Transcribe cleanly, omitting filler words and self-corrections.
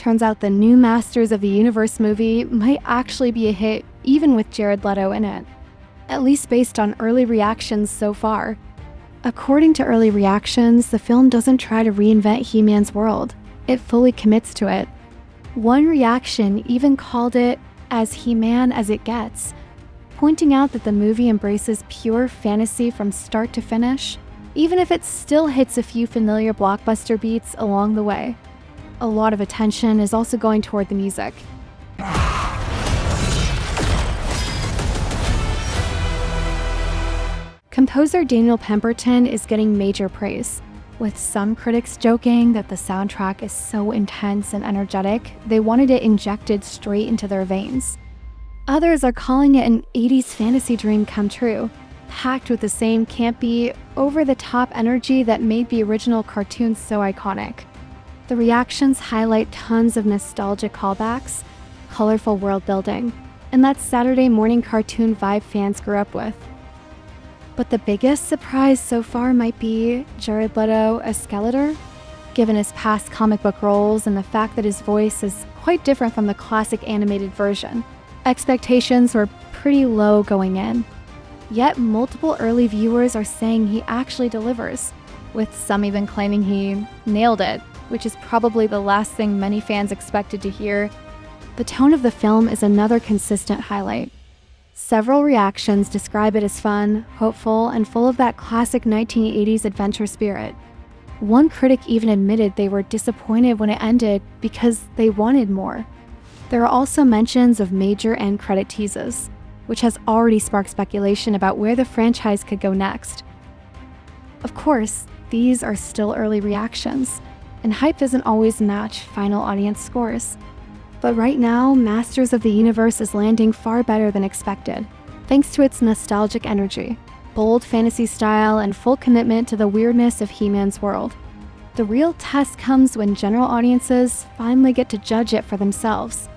Turns out the new Masters of the Universe movie might actually be a hit even with Jared Leto in it, at least based on early reactions so far. According to early reactions, the film doesn't try to reinvent He-Man's world. It fully commits to it. One reaction even called it as He-Man as it gets, pointing out that the movie embraces pure fantasy from start to finish, even if it still hits a few familiar blockbuster beats along the way. A lot of attention is also going toward the music. Composer Daniel Pemberton is getting major praise, with some critics joking that the soundtrack is so intense and energetic, they wanted it injected straight into their veins. Others are calling it an 80s fantasy dream come true, packed with the same campy, over-the-top energy that made the original cartoons so iconic. The reactions highlight tons of nostalgic callbacks, colorful world building, and that Saturday morning cartoon vibe fans grew up with. But the biggest surprise so far might be Jared Leto as Skeletor. Given his past comic book roles and the fact that his voice is quite different from the classic animated version, expectations were pretty low going in. Yet multiple early viewers are saying he actually delivers, with some even claiming he nailed it, which is probably the last thing many fans expected to hear. The tone of the film is another consistent highlight. Several reactions describe it as fun, hopeful, and full of that classic 1980s adventure spirit. One critic even admitted they were disappointed when it ended because they wanted more. There are also mentions of major end credit teases, which has already sparked speculation about where the franchise could go next. Of course, these are still early reactions, and hype doesn't always match final audience scores. But right now, Masters of the Universe is landing far better than expected, thanks to its nostalgic energy, bold fantasy style, and full commitment to the weirdness of He-Man's world. The real test comes when general audiences finally get to judge it for themselves.